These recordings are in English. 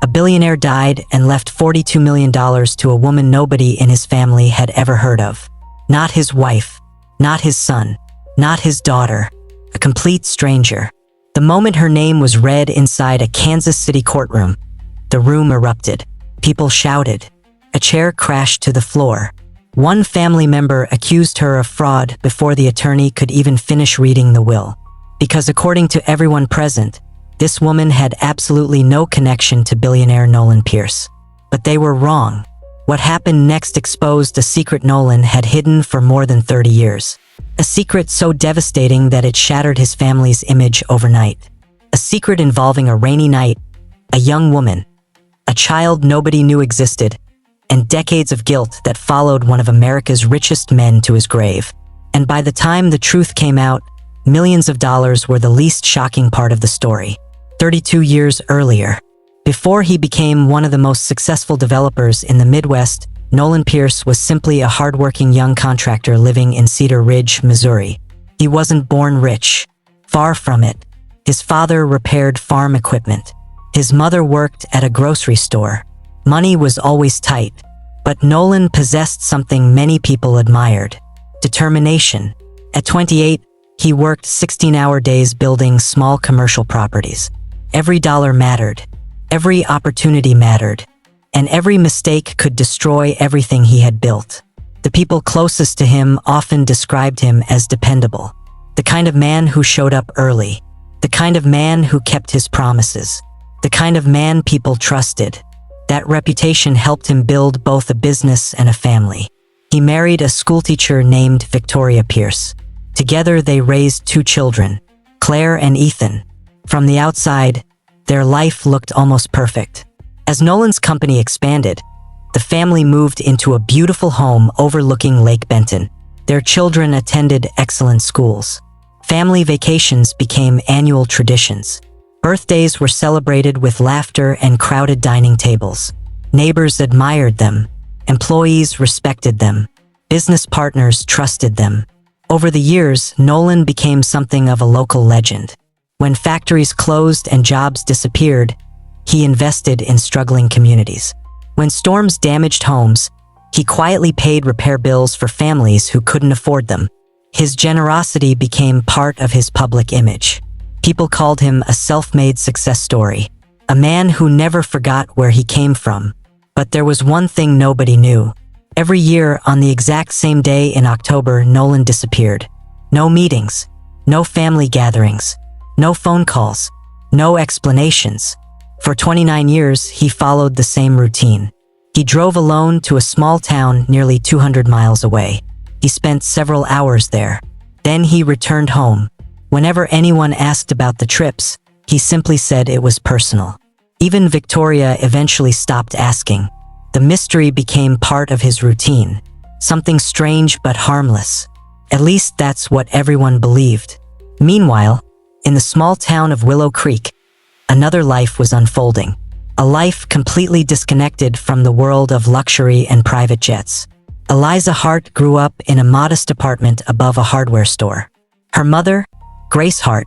A billionaire died and left $42 million to a woman nobody in his family had ever heard of. Not his wife, not his son, not his daughter, a complete stranger. The moment her name was read inside a Kansas City courtroom, the room erupted. People shouted. A chair crashed to the floor. One family member accused her of fraud before the attorney could even finish reading the will. Because according to everyone present, this woman had absolutely no connection to billionaire Nolan Pierce. But they were wrong. What happened next exposed a secret Nolan had hidden for more than 30 years. A secret so devastating that it shattered his family's image overnight. A secret involving a rainy night, a young woman, a child nobody knew existed, and decades of guilt that followed one of America's richest men to his grave. And by the time the truth came out, millions of dollars were the least shocking part of the story. 32 years earlier, before he became one of the most successful developers in the Midwest, Nolan Pierce was simply a hardworking young contractor living in Cedar Ridge, Missouri. He wasn't born rich. Far from it. His father repaired farm equipment. His mother worked at a grocery store. Money was always tight. But Nolan possessed something many people admired: determination. At 28, he worked 16-hour days building small commercial properties. Every dollar mattered. Every opportunity mattered. And every mistake could destroy everything he had built. The people closest to him often described him as dependable. The kind of man who showed up early. The kind of man who kept his promises. The kind of man people trusted. That reputation helped him build both a business and a family. He married a schoolteacher named Victoria Pierce. Together they raised 2 children, Claire and Ethan. From the outside, their life looked almost perfect. As Nolan's company expanded, the family moved into a beautiful home overlooking Lake Benton. Their children attended excellent schools. Family vacations became annual traditions. Birthdays were celebrated with laughter and crowded dining tables. Neighbors admired them. Employees respected them. Business partners trusted them. Over the years, Nolan became something of a local legend. When factories closed and jobs disappeared, he invested in struggling communities. When storms damaged homes, he quietly paid repair bills for families who couldn't afford them. His generosity became part of his public image. People called him a self-made success story, a man who never forgot where he came from. But there was one thing nobody knew. Every year, on the exact same day in October, Nolan disappeared. No meetings, no family gatherings, no phone calls, no explanations. For 29 years, he followed the same routine. He drove alone to a small town nearly 200 miles away. He spent several hours there. Then he returned home. Whenever anyone asked about the trips, he simply said it was personal. Even Victoria eventually stopped asking. The mystery became part of his routine. Something strange but harmless. At least that's what everyone believed. Meanwhile, in the small town of Willow Creek, another life was unfolding. A life completely disconnected from the world of luxury and private jets. Eliza Hart grew up in a modest apartment above a hardware store. Her mother, Grace Hart,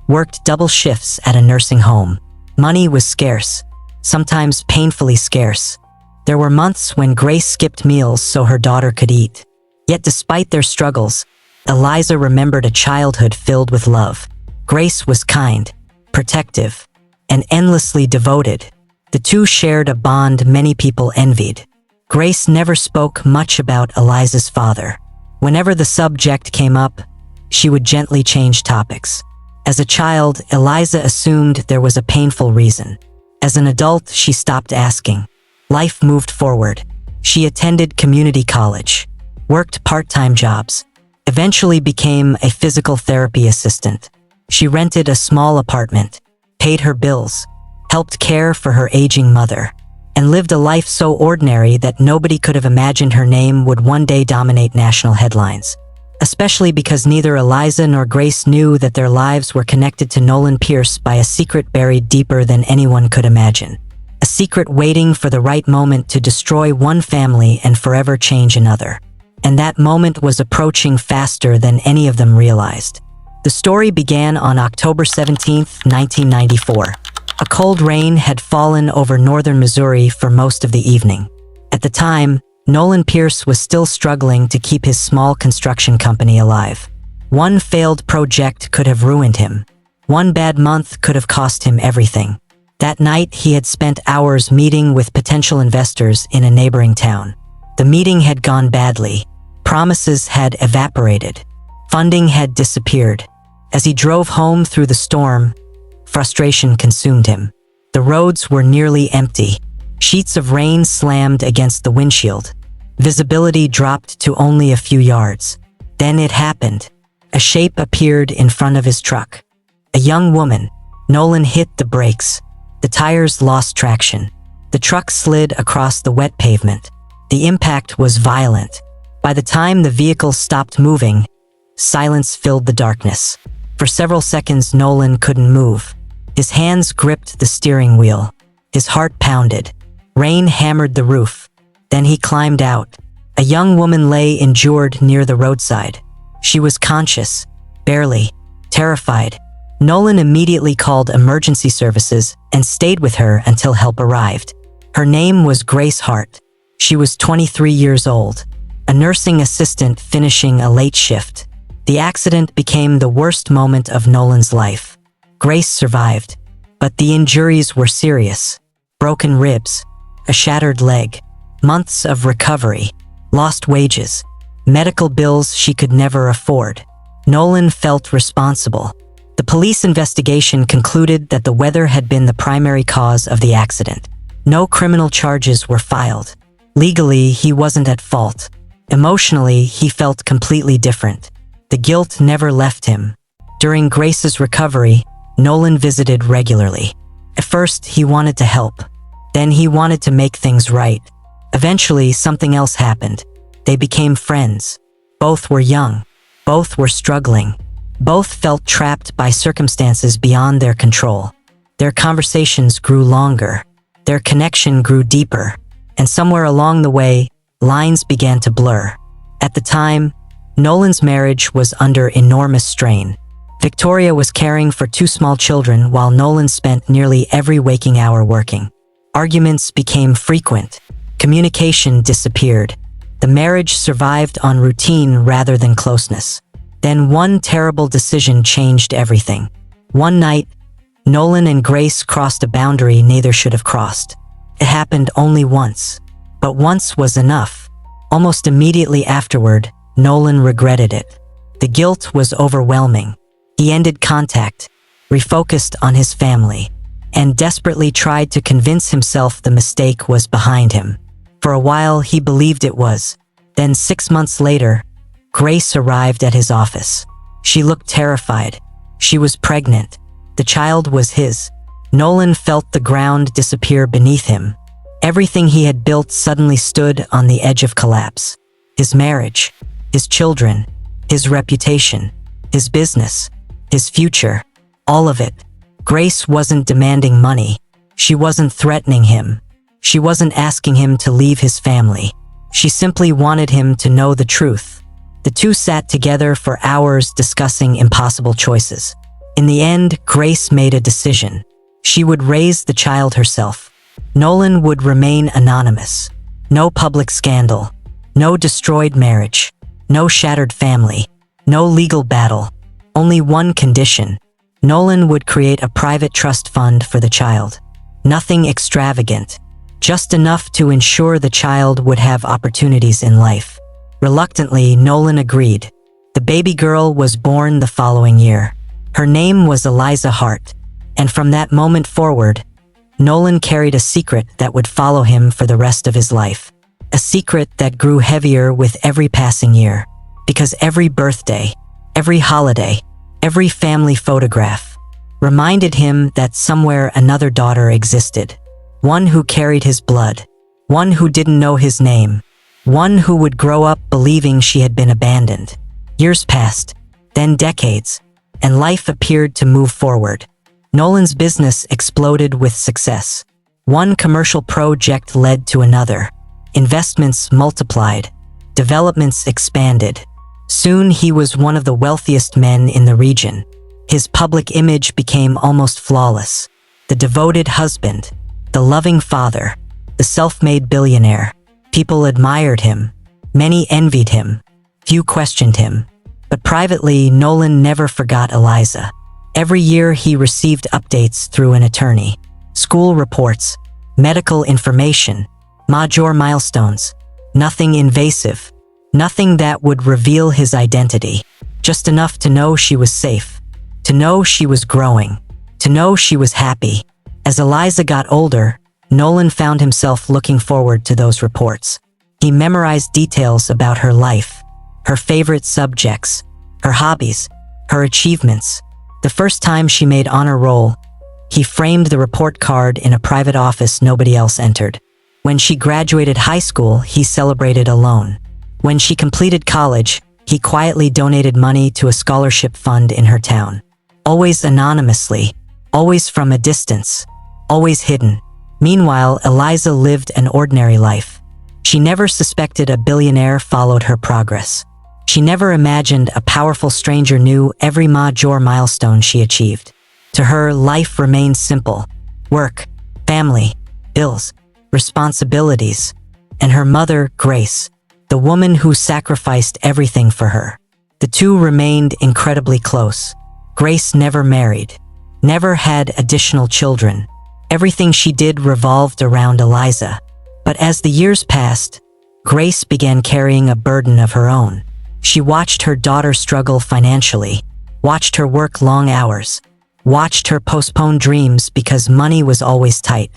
worked double shifts at a nursing home. Money was scarce, sometimes painfully scarce. There were months when Grace skipped meals so her daughter could eat. Yet despite their struggles, Eliza remembered a childhood filled with love. Grace was kind, protective, and endlessly devoted. The two shared a bond many people envied. Grace never spoke much about Eliza's father. Whenever the subject came up, she would gently change topics. As a child, Eliza assumed there was a painful reason. As an adult, she stopped asking. Life moved forward. She attended community college, worked part-time jobs, eventually became a physical therapy assistant. She rented a small apartment, paid her bills, helped care for her aging mother, and lived a life so ordinary that nobody could have imagined her name would one day dominate national headlines. Especially because neither Eliza nor Grace knew that their lives were connected to Nolan Pierce by a secret buried deeper than anyone could imagine. A secret waiting for the right moment to destroy one family and forever change another. And that moment was approaching faster than any of them realized. The story began on October 17, 1994. A cold rain had fallen over northern Missouri for most of the evening. At the time, Nolan Pierce was still struggling to keep his small construction company alive. One failed project could have ruined him. One bad month could have cost him everything. That night, he had spent hours meeting with potential investors in a neighboring town. The meeting had gone badly. Promises had evaporated. Funding had disappeared. As he drove home through the storm, frustration consumed him. The roads were nearly empty. Sheets of rain slammed against the windshield. Visibility dropped to only a few yards. Then it happened. A shape appeared in front of his truck. A young woman. Nolan hit the brakes. The tires lost traction. The truck slid across the wet pavement. The impact was violent. By the time the vehicle stopped moving, silence filled the darkness. For several seconds, Nolan couldn't move. His hands gripped the steering wheel. His heart pounded. Rain hammered the roof. Then he climbed out. A young woman lay injured near the roadside. She was conscious, barely, terrified. Nolan immediately called emergency services and stayed with her until help arrived. Her name was Grace Hart. She was 23 years old, a nursing assistant finishing a late shift. The accident became the worst moment of Nolan's life. Grace survived, but the injuries were serious. Broken ribs, a shattered leg, months of recovery, lost wages, medical bills she could never afford. Nolan felt responsible. The police investigation concluded that the weather had been the primary cause of the accident. No criminal charges were filed. Legally, he wasn't at fault. Emotionally, he felt completely different. The guilt never left him. During Grace's recovery, Nolan visited regularly. At first, he wanted to help. Then he wanted to make things right. Eventually, something else happened. They became friends. Both were young. Both were struggling. Both felt trapped by circumstances beyond their control. Their conversations grew longer. Their connection grew deeper. And somewhere along the way, lines began to blur. At the time, Nolan's marriage was under enormous strain. Victoria was caring for two small children while Nolan spent nearly every waking hour working. Arguments became frequent. Communication disappeared. The marriage survived on routine rather than closeness. Then one terrible decision changed everything. One night, Nolan and Grace crossed a boundary neither should have crossed. It happened only once. But once was enough. Almost immediately afterward, Nolan regretted it. The guilt was overwhelming. He ended contact, refocused on his family, and desperately tried to convince himself the mistake was behind him. For a while, he believed it was. Then 6 months later, Grace arrived at his office. She looked terrified. She was pregnant. The child was his. Nolan felt the ground disappear beneath him. Everything he had built suddenly stood on the edge of collapse. His marriage, his children, his reputation, his business, his future, all of it. Grace wasn't demanding money. She wasn't threatening him. She wasn't asking him to leave his family. She simply wanted him to know the truth. The two sat together for hours discussing impossible choices. In the end, Grace made a decision. She would raise the child herself. Nolan would remain anonymous. No public scandal. No destroyed marriage. No shattered family. No legal battle. Only one condition. Nolan would create a private trust fund for the child. Nothing extravagant. Just enough to ensure the child would have opportunities in life. Reluctantly, Nolan agreed. The baby girl was born the following year. Her name was Eliza Hart, and from that moment forward, Nolan carried a secret that would follow him for the rest of his life. A secret that grew heavier with every passing year, because every birthday, every holiday, every family photograph reminded him that somewhere another daughter existed. One who carried his blood, one who didn't know his name, one who would grow up believing she had been abandoned. Years passed, then decades, and life appeared to move forward. Nolan's business exploded with success. One commercial project led to another. Investments multiplied. Developments expanded. Soon he was one of the wealthiest men in the region. His public image became almost flawless. the devoted husband, the loving father, the self-made billionaire. People admired him. Many envied him. Few questioned him. But privately, Nolan never forgot Eliza. Every year he received updates through an attorney. School reports, medical information, major milestones. Nothing invasive. Nothing that would reveal his identity. Just enough to know she was safe. To know she was growing. To know she was happy. As Eliza got older, Nolan found himself looking forward to those reports. He memorized details about her life, her favorite subjects, her hobbies, her achievements. The first time she made honor roll, he framed the report card in a private office nobody else entered. When she graduated high school, he celebrated alone. When she completed college, he quietly donated money to a scholarship fund in her town. Always anonymously, always from a distance, always hidden. Meanwhile, Eliza lived an ordinary life. She never suspected a billionaire followed her progress. She never imagined a powerful stranger knew every major milestone she achieved. To her, life remained simple. Work, family, bills, responsibilities, and her mother, Grace, the woman who sacrificed everything for her. The two remained incredibly close. Grace never married, never had additional children. Everything she did revolved around Eliza. But as the years passed, Grace began carrying a burden of her own. She watched her daughter struggle financially, watched her work long hours, watched her postpone dreams because money was always tight.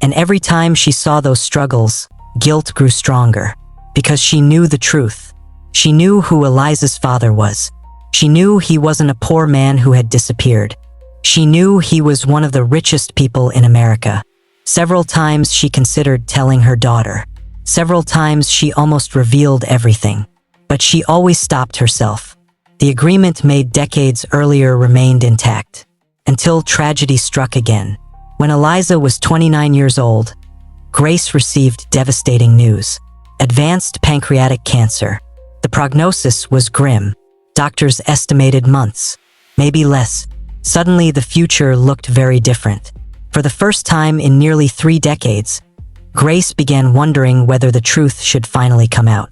And every time she saw those struggles, guilt grew stronger. Because she knew the truth. She knew who Eliza's father was. She knew he wasn't a poor man who had disappeared. She knew he was one of the richest people in America. Several times she considered telling her daughter. Several times she almost revealed everything. But she always stopped herself. The agreement made decades earlier remained intact. Until tragedy struck again. When Eliza was 29 years old, Grace received devastating news. Advanced pancreatic cancer. The prognosis was grim. Doctors estimated months, maybe less. Suddenly, the future looked very different. For the first time in nearly 3 decades, Grace began wondering whether the truth should finally come out.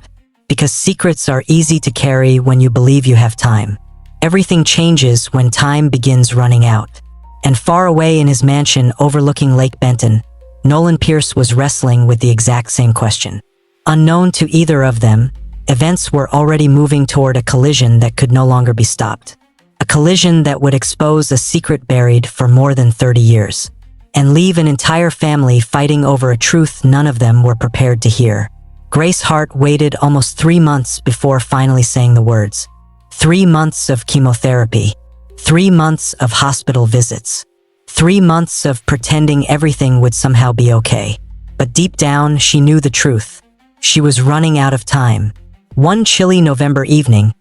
Because secrets are easy to carry when you believe you have time. Everything changes when time begins running out. And far away in his mansion overlooking Lake Benton, Nolan Pierce was wrestling with the exact same question. Unknown to either of them, events were already moving toward a collision that could no longer be stopped. A collision that would expose a secret buried for more than 30 years. And leave an entire family fighting over a truth none of them were prepared to hear. Grace Hart waited almost 3 months before finally saying the words. 3 months of chemotherapy. 3 months of hospital visits. 3 months of pretending everything would somehow be okay. But deep down, she knew the truth. She was running out of time. One chilly November evening,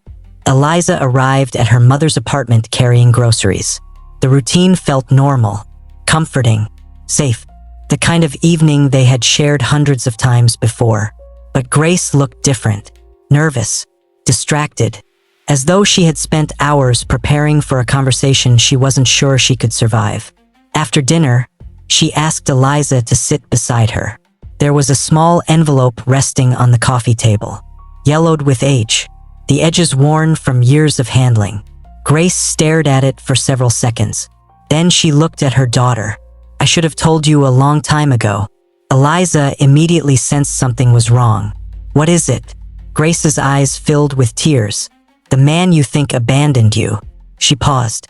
Eliza arrived at her mother's apartment carrying groceries. The routine felt normal, comforting, safe, the kind of evening they had shared hundreds of times before. But Grace looked different, nervous, distracted, as though she had spent hours preparing for a conversation she wasn't sure she could survive. After dinner, she asked Eliza to sit beside her. There was a small envelope resting on the coffee table, yellowed with age, the edges worn from years of handling. Grace stared at it for several seconds. Then she looked at her daughter. "I should have told you a long time ago." Eliza immediately sensed something was wrong. "What is it?" Grace's eyes filled with tears. "The man you think abandoned you." She paused.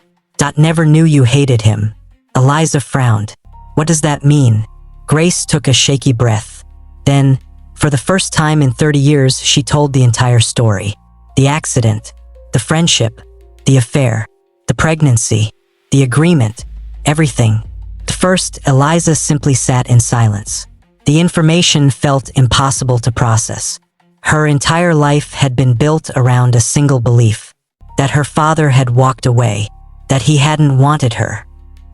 "Never knew you hated him." Eliza frowned. "What does that mean?" Grace took a shaky breath. Then, for the first time in 30 years, she told the entire story. The accident, the friendship, the affair, the pregnancy, the agreement, everything. At first, Eliza simply sat in silence. The information felt impossible to process. Her entire life had been built around a single belief. That her father had walked away. That he hadn't wanted her.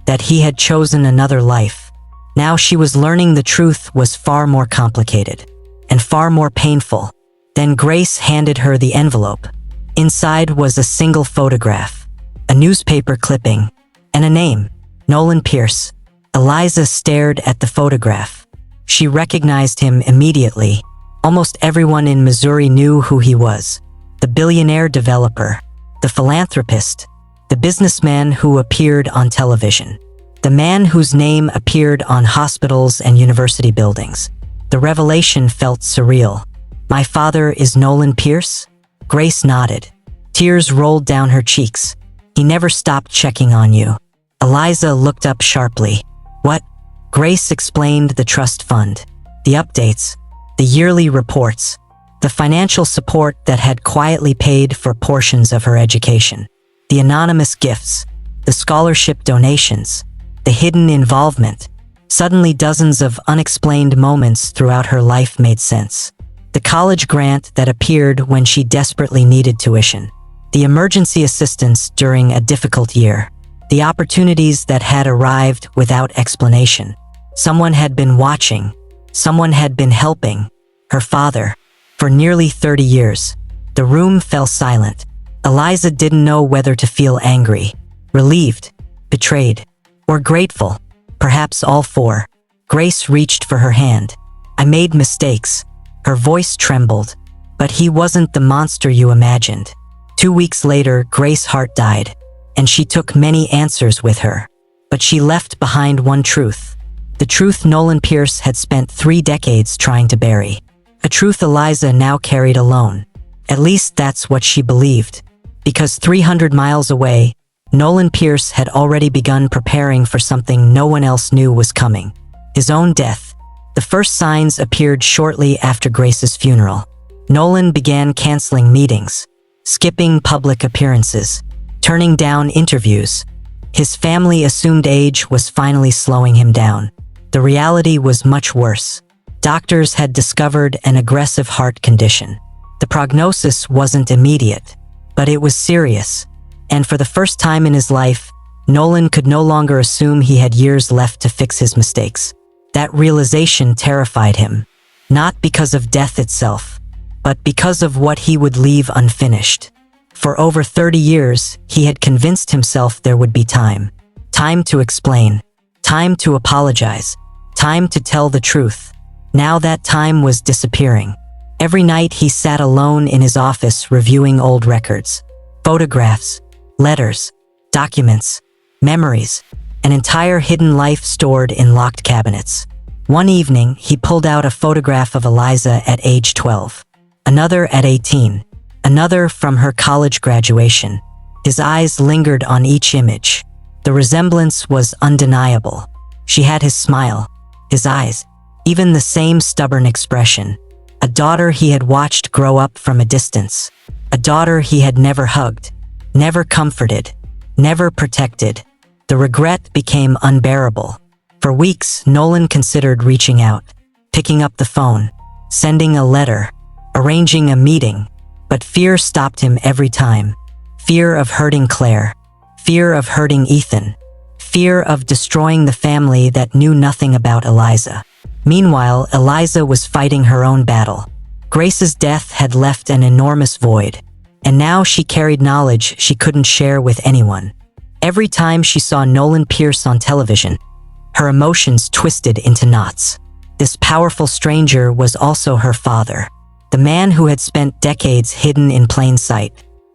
That he had chosen another life. Now she was learning the truth was far more complicated. And far more painful. Then Grace handed her the envelope. Inside was a single photograph. A newspaper clipping. And a name. Nolan Pierce. Eliza stared at the photograph. She recognized him immediately. Almost everyone in Missouri knew who he was. The billionaire developer, the philanthropist, the businessman who appeared on television, the man whose name appeared on hospitals and university buildings. The revelation felt surreal. "My father is Nolan Pierce?" Grace nodded. Tears rolled down her cheeks. "He never stopped checking on you." Eliza looked up sharply. "What?" Grace explained the trust fund, the updates, the yearly reports, the financial support that had quietly paid for portions of her education, the anonymous gifts, the scholarship donations, the hidden involvement. Suddenly dozens of unexplained moments throughout her life made sense. The college grant that appeared when she desperately needed tuition, the emergency assistance during a difficult year, the opportunities that had arrived without explanation. Someone had been watching, someone had been helping, her father, for nearly 30 years. The room fell silent. Eliza didn't know whether to feel angry, relieved, betrayed, or grateful, perhaps all four. Grace reached for her hand. "I made mistakes." Her voice trembled. "But he wasn't the monster you imagined." 2 weeks later, Grace's heart died, and she took many answers with her. But she left behind one truth. The truth Nolan Pierce had spent 3 decades trying to bury. A truth Eliza now carried alone. At least that's what she believed. Because 300 miles away, Nolan Pierce had already begun preparing for something no one else knew was coming. His own death. The first signs appeared shortly after Grace's funeral. Nolan began canceling meetings, skipping public appearances, turning down interviews. His family assumed age was finally slowing him down. The reality was much worse. Doctors had discovered an aggressive heart condition. The prognosis wasn't immediate, but it was serious. And for the first time in his life, Nolan could no longer assume he had years left to fix his mistakes. That realization terrified him, not because of death itself, but because of what he would leave unfinished. For over 30 years, he had convinced himself there would be time. Time to explain. Time to apologize. Time to tell the truth. Now that time was disappearing. Every night he sat alone in his office reviewing old records, photographs, letters, documents, memories, an entire hidden life stored in locked cabinets. One evening, he pulled out a photograph of Eliza at age 12, another at 18, another from her college graduation. His eyes lingered on each image. The resemblance was undeniable. She had his smile, his eyes, even the same stubborn expression. A daughter he had watched grow up from a distance. A daughter he had never hugged, never comforted, never protected. The regret became unbearable. For weeks, Nolan considered reaching out, picking up the phone, sending a letter, arranging a meeting, but fear stopped him every time. Fear of hurting Claire, fear of hurting Ethan, fear of destroying the family that knew nothing about Eliza. Meanwhile, Eliza was fighting her own battle. Grace's death had left an enormous void, and now she carried knowledge she couldn't share with anyone. Every time she saw Nolan Pierce on television, her emotions twisted into knots. This powerful stranger was also her father, the man who had spent decades hidden in plain sight.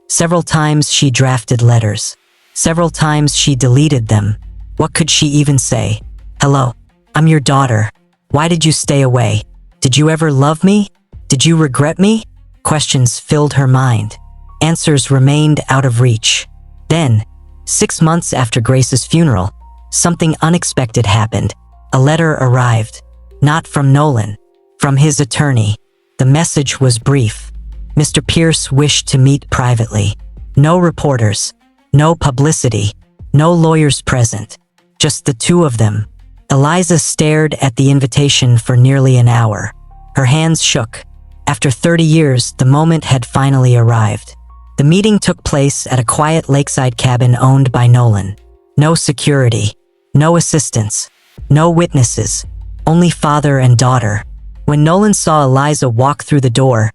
Several times she drafted letters. Several times she deleted them. What could she even say? "Hello, I'm your daughter. Why did you stay away? Did you ever love me? Did you regret me?" Questions filled her mind. Answers remained out of reach. Then, 6 months after Grace's funeral, something unexpected happened. A letter arrived. Not from Nolan, from his attorney. The message was brief. Mr. Pierce wished to meet privately. No reporters, no publicity, no lawyers present. Just the two of them. Eliza stared at the invitation for nearly an hour. Her hands shook. After 30 years, the moment had finally arrived. The meeting took place at a quiet lakeside cabin owned by Nolan. No security, no assistants, no witnesses, only father and daughter. When Nolan saw Eliza walk through the door,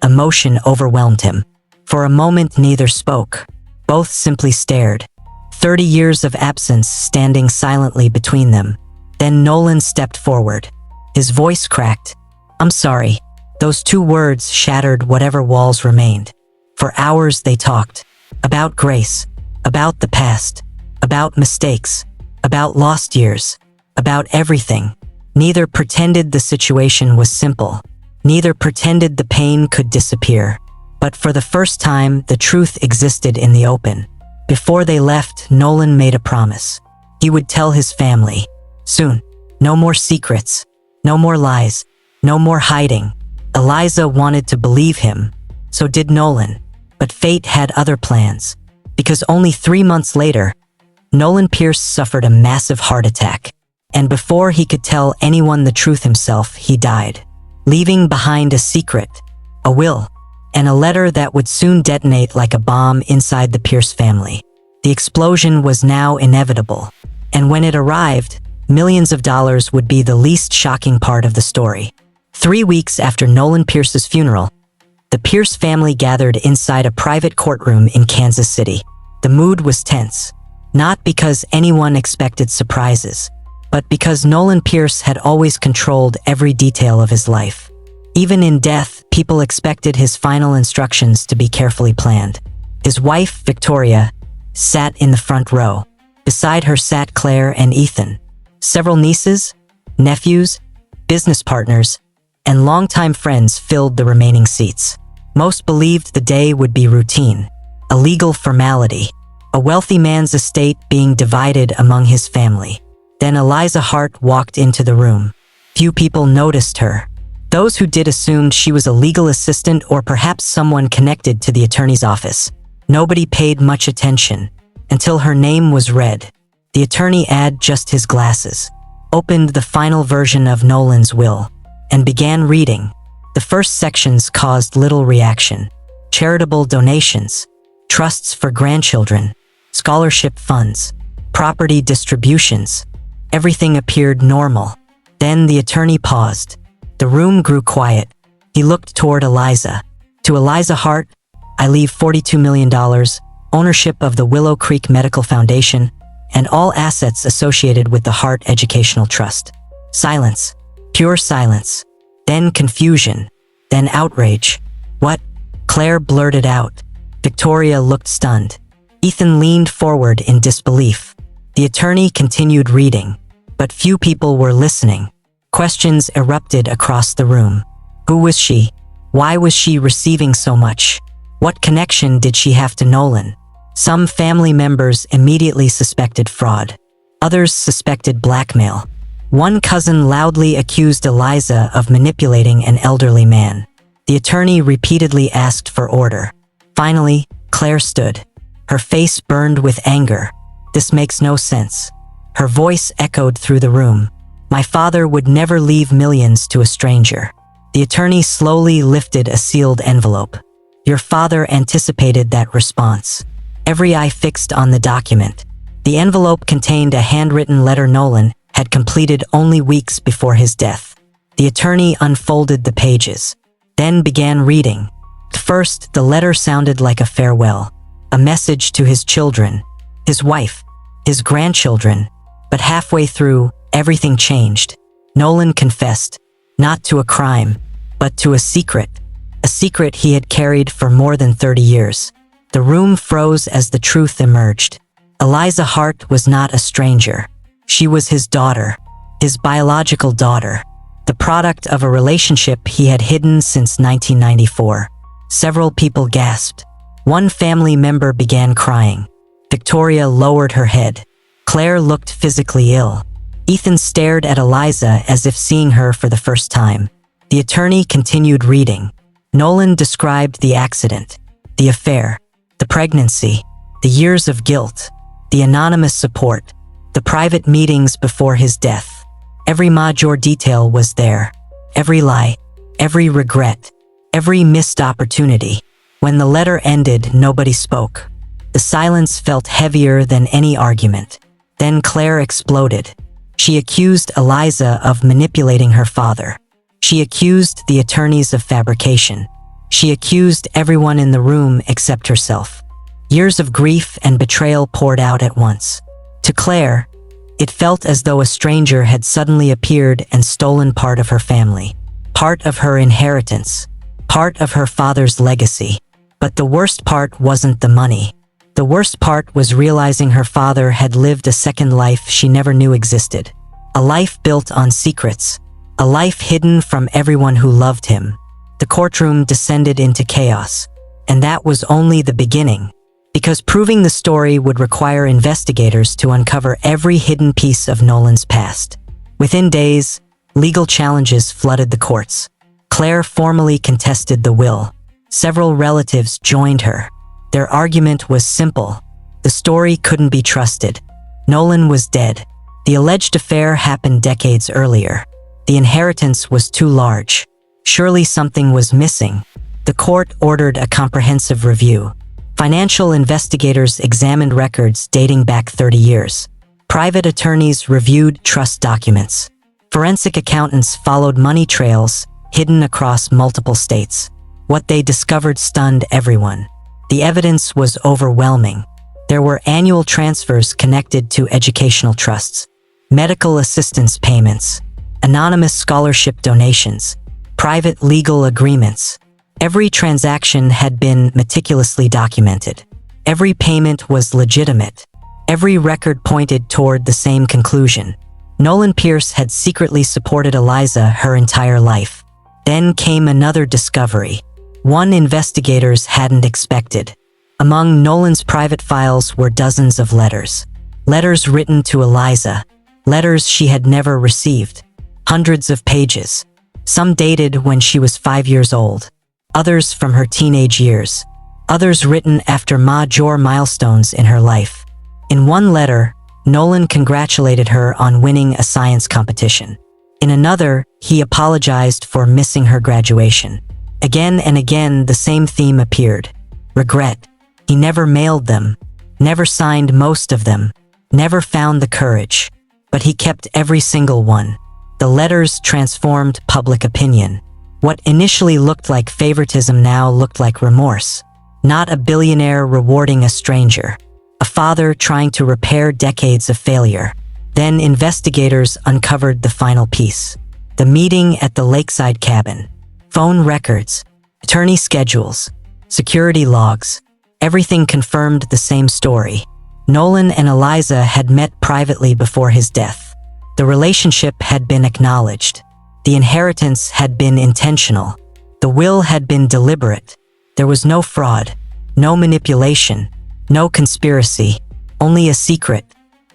emotion overwhelmed him. For a moment, neither spoke. Both simply stared. 30 years of absence standing silently between them. Then Nolan stepped forward. His voice cracked. "I'm sorry." Those two words shattered whatever walls remained. For hours they talked. About grace. About the past. About mistakes. About lost years. About everything. Neither pretended the situation was simple. Neither pretended the pain could disappear. But for the first time, the truth existed in the open. Before they left, Nolan made a promise. He would tell his family. Soon. No more secrets. No more lies. No more hiding. Eliza wanted to believe him. So did Nolan. But fate had other plans. Because only 3 months later, Nolan Pierce suffered a massive heart attack. And before he could tell anyone the truth himself, he died, leaving behind a secret, a will, and a letter that would soon detonate like a bomb inside the Pierce family. The explosion was now inevitable, and when it arrived, millions of dollars would be the least shocking part of the story. 3 weeks after Nolan Pierce's funeral, the Pierce family gathered inside a private courtroom in Kansas City. The mood was tense, not because anyone expected surprises, but because Nolan Pierce had always controlled every detail of his life. Even in death, people expected his final instructions to be carefully planned. His wife, Victoria, sat in the front row. Beside her sat Claire and Ethan. Several nieces, nephews, business partners, and longtime friends filled the remaining seats. Most believed the day would be routine, a legal formality, a wealthy man's estate being divided among his family. Then Eliza Hart walked into the room. Few people noticed her. Those who did assumed she was a legal assistant or perhaps someone connected to the attorney's office. Nobody paid much attention until her name was read. The attorney had just his glasses, opened the final version of Nolan's will, and began reading. The first sections caused little reaction. Charitable donations, trusts for grandchildren, scholarship funds, property distributions. Everything appeared normal. Then the attorney paused. The room grew quiet. He looked toward Eliza. To Eliza Hart, I leave $42 million, ownership of the Willow Creek Medical Foundation, and all assets associated with the Hart Educational Trust. Silence. Pure silence. Then confusion. Then outrage. What? Claire blurted out. Victoria looked stunned. Ethan leaned forward in disbelief. The attorney continued reading. But few people were listening. Questions erupted across the room. Who was she? Why was she receiving so much? What connection did she have to Nolan? Some family members immediately suspected fraud. Others suspected blackmail. One cousin loudly accused Eliza of manipulating an elderly man. The attorney repeatedly asked for order. Finally, Claire stood. Her face burned with anger. This makes no sense. Her voice echoed through the room. My father would never leave millions to a stranger. The attorney slowly lifted a sealed envelope. Your father anticipated that response. Every eye fixed on the document. The envelope contained a handwritten letter Nolan had completed only weeks before his death. The attorney unfolded the pages, then began reading. At first, the letter sounded like a farewell, a message to his children, his wife, his grandchildren. But halfway through, everything changed. Nolan confessed, not to a crime, but to a secret he had carried for more than 30 years. The room froze as the truth emerged. Eliza Hart was not a stranger. She was his daughter, his biological daughter, the product of a relationship he had hidden since 1994. Several people gasped. One family member began crying. Victoria lowered her head. Claire looked physically ill. Ethan stared at Eliza as if seeing her for the first time. The attorney continued reading. Nolan described the accident, the affair, the pregnancy, the years of guilt, the anonymous support, the private meetings before his death. Every major detail was there. Every lie, every regret, every missed opportunity. When the letter ended, nobody spoke. The silence felt heavier than any argument. Then Claire exploded. She accused Eliza of manipulating her father. She accused the attorneys of fabrication. She accused everyone in the room except herself. Years of grief and betrayal poured out at once. To Claire, It felt as though a stranger had suddenly appeared and stolen part of her family, part of her inheritance, part of her father's legacy. But the worst part wasn't the money. The worst part was realizing her father had lived a second life she never knew existed. A life built on secrets. A life hidden from everyone who loved him. The courtroom descended into chaos. And that was only the beginning. Because proving the story would require investigators to uncover every hidden piece of Nolan's past. Within days, legal challenges flooded the courts. Claire formally contested the will. Several relatives joined her. Their argument was simple. The story couldn't be trusted. Nolan was dead. The alleged affair happened decades earlier. The inheritance was too large. Surely something was missing. The court ordered a comprehensive review. Financial investigators examined records dating back 30 years. Private attorneys reviewed trust documents. Forensic accountants followed money trails hidden across multiple states. What they discovered stunned everyone. The evidence was overwhelming. There were annual transfers connected to educational trusts, medical assistance payments, anonymous scholarship donations, private legal agreements. Every transaction had been meticulously documented. Every payment was legitimate. Every record pointed toward the same conclusion. Nolan Pierce had secretly supported Eliza her entire life. Then came another discovery. One investigators hadn't expected. Among Nolan's private files were dozens of letters. Letters written to Eliza. Letters she had never received. Hundreds of pages. Some dated when she was 5 years old. Others from her teenage years. Others written after major milestones in her life. In one letter, Nolan congratulated her on winning a science competition. In another, he apologized for missing her graduation. Again and again, the same theme appeared. Regret. He never mailed them, never signed most of them, never found the courage. But he kept every single one. The letters transformed public opinion. What initially looked like favoritism now looked like remorse. Not a billionaire rewarding a stranger. A father trying to repair decades of failure. Then investigators uncovered the final piece. The meeting at the lakeside cabin. Phone records, attorney schedules, security logs. Everything confirmed the same story. Nolan and Eliza had met privately before his death. The relationship had been acknowledged. The inheritance had been intentional. The will had been deliberate. There was no fraud, no manipulation, no conspiracy, only a secret,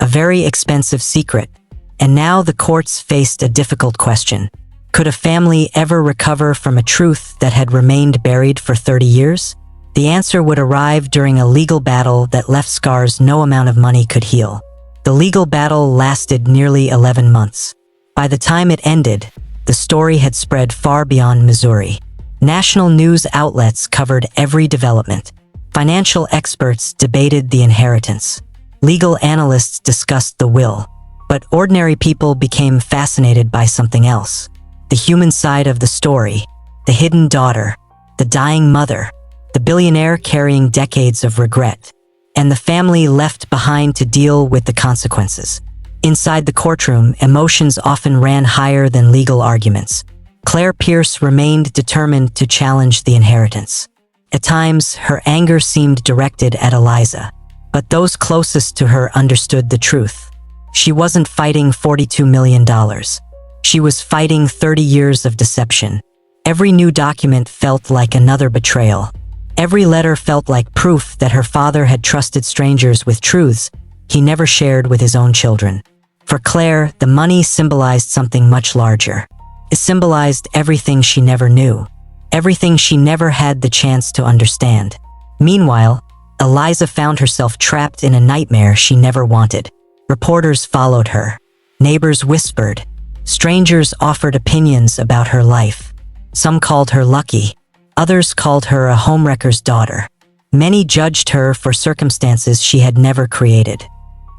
a very expensive secret. And now the courts faced a difficult question. Could a family ever recover from a truth that had remained buried for 30 years? The answer would arrive during a legal battle that left scars no amount of money could heal. The legal battle lasted nearly 11 months. By the time it ended, the story had spread far beyond Missouri. National news outlets covered every development. Financial experts debated the inheritance. Legal analysts discussed the will. But ordinary people became fascinated by something else. The human side of the story, the hidden daughter, the dying mother, the billionaire carrying decades of regret, and the family left behind to deal with the consequences. Inside the courtroom, emotions often ran higher than legal arguments. Claire Pierce remained determined to challenge the inheritance. At times, her anger seemed directed at Eliza, but those closest to her understood the truth. She wasn't fighting $42 million. She was fighting 30 years of deception. Every new document felt like another betrayal. Every letter felt like proof that her father had trusted strangers with truths he never shared with his own children. For Claire, the money symbolized something much larger. It symbolized everything she never knew, everything she never had the chance to understand. Meanwhile, Eliza found herself trapped in a nightmare she never wanted. Reporters followed her. Neighbors whispered. Strangers offered opinions about her life. Some called her lucky. Others called her a homewrecker's daughter. Many judged her for circumstances she had never created.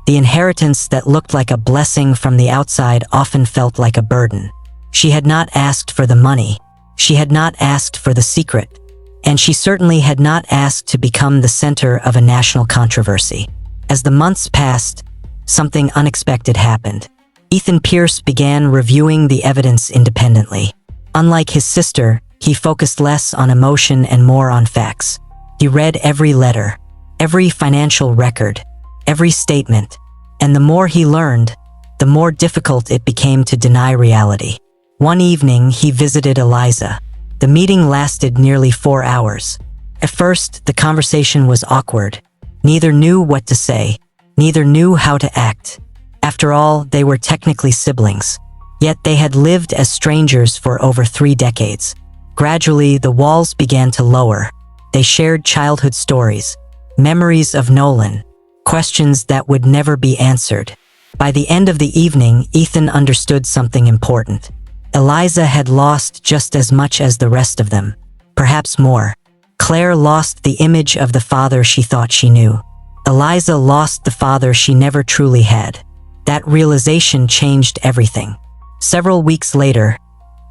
The inheritance that looked like a blessing from the outside often felt like a burden. She had not asked for the money. She had not asked for the secret. And she certainly had not asked to become the center of a national controversy. As the months passed, something unexpected happened. Ethan Pierce began reviewing the evidence independently. Unlike his sister, he focused less on emotion and more on facts. He read every letter, every financial record, every statement, and the more he learned, the more difficult it became to deny reality. One evening, he visited Eliza. The meeting lasted nearly 4 hours. At first, the conversation was awkward. Neither knew what to say, neither knew how to act. After all, they were technically siblings. Yet they had lived as strangers for over 3 decades. Gradually, the walls began to lower. They shared childhood stories, memories of Nolan, questions that would never be answered. By the end of the evening, Ethan understood something important. Eliza had lost just as much as the rest of them, perhaps more. Claire lost the image of the father she thought she knew. Eliza lost the father she never truly had. That realization changed everything. Several weeks later,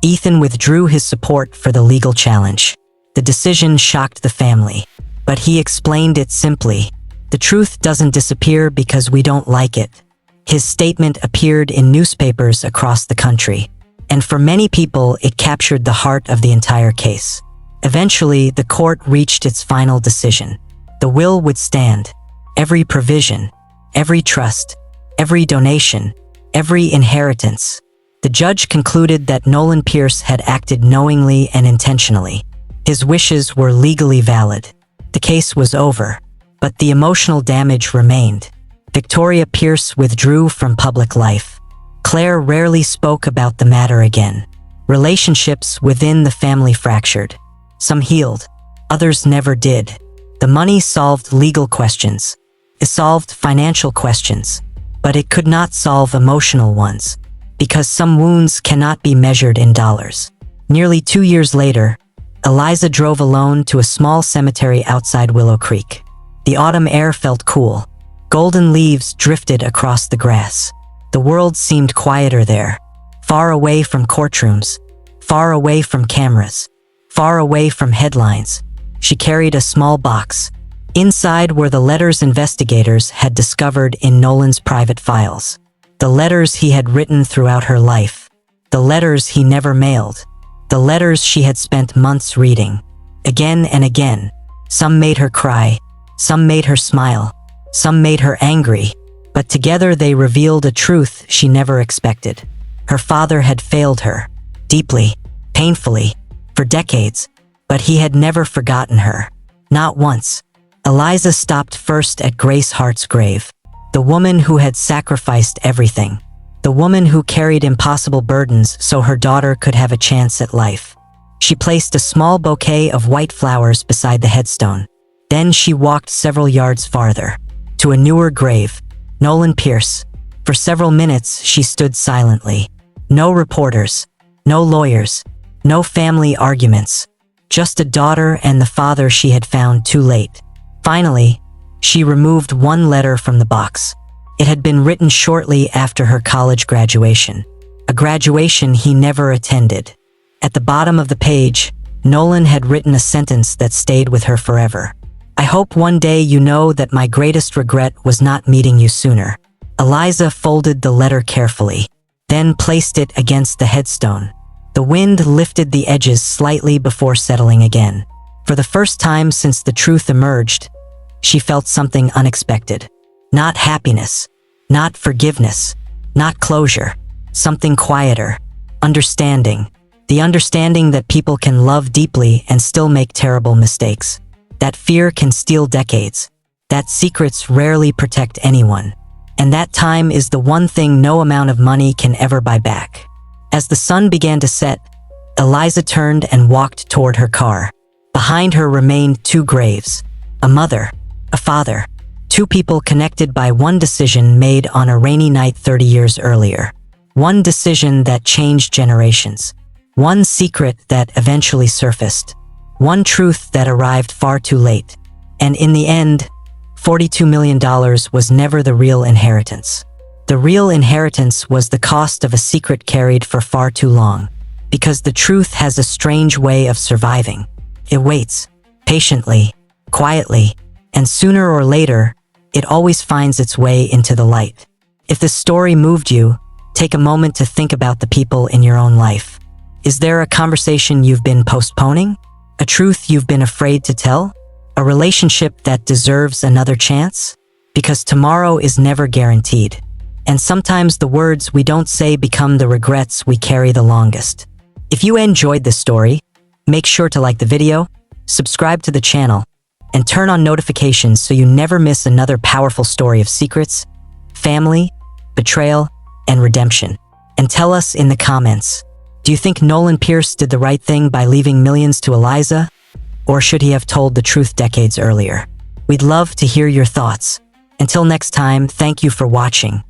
Ethan withdrew his support for the legal challenge. The decision shocked the family, but he explained it simply. The truth doesn't disappear because we don't like it. His statement appeared in newspapers across the country, and for many people, it captured the heart of the entire case. Eventually, the court reached its final decision. The will would stand. Every provision, every trust, every donation, every inheritance. The judge concluded that Nolan Pierce had acted knowingly and intentionally. His wishes were legally valid. The case was over, but the emotional damage remained. Victoria Pierce withdrew from public life. Claire rarely spoke about the matter again. Relationships within the family fractured. Some healed, others never did. The money solved legal questions. It solved financial questions, but it could not solve emotional ones, because some wounds cannot be measured in dollars. Nearly 2 years later, Eliza drove alone to a small cemetery outside Willow Creek. The autumn air felt cool. Golden leaves drifted across the grass. The world seemed quieter there, far away from courtrooms, far away from cameras, far away from headlines. She carried a small box. Inside were the letters investigators had discovered in Nolan's private files. The letters he had written throughout her life. The letters he never mailed. The letters she had spent months reading. Again and again. Some made her cry. Some made her smile. Some made her angry. But together they revealed a truth she never expected. Her father had failed her. Deeply. Painfully. For decades. But he had never forgotten her. Not once. Eliza stopped first at Grace Hart's grave. The woman who had sacrificed everything. The woman who carried impossible burdens so her daughter could have a chance at life. She placed a small bouquet of white flowers beside the headstone. Then she walked several yards farther, to a newer grave, Nolan Pierce. For several minutes, she stood silently. No reporters, no lawyers, no family arguments. Just a daughter and the father she had found too late. Finally, she removed one letter from the box. It had been written shortly after her college graduation, a graduation he never attended. At the bottom of the page, Nolan had written a sentence that stayed with her forever. I hope one day you know that my greatest regret was not meeting you sooner. Eliza folded the letter carefully, then placed it against the headstone. The wind lifted the edges slightly before settling again. For the first time since the truth emerged, she felt something unexpected. Not happiness, not forgiveness, not closure. Something quieter. Understanding. The understanding that people can love deeply and still make terrible mistakes. That fear can steal decades. That secrets rarely protect anyone. And that time is the one thing no amount of money can ever buy back. As the sun began to set, Eliza turned and walked toward her car. Behind her remained 2 graves. A mother, a father. 2 people connected by one decision made on a rainy night 30 years earlier. One decision that changed generations. One secret that eventually surfaced. One truth that arrived far too late. And in the end, $42 million was never the real inheritance. The real inheritance was the cost of a secret carried for far too long. Because the truth has a strange way of surviving. It waits, patiently, quietly, and sooner or later, it always finds its way into the light. If this story moved you, take a moment to think about the people in your own life. Is there a conversation you've been postponing? A truth you've been afraid to tell? A relationship that deserves another chance? Because tomorrow is never guaranteed. And sometimes the words we don't say become the regrets we carry the longest. If you enjoyed this story, make sure to like the video, subscribe to the channel, and turn on notifications so you never miss another powerful story of secrets, family, betrayal, and redemption. And tell us in the comments, do you think Nolan Pierce did the right thing by leaving millions to Eliza? Or should he have told the truth decades earlier? We'd love to hear your thoughts. Until next time, thank you for watching.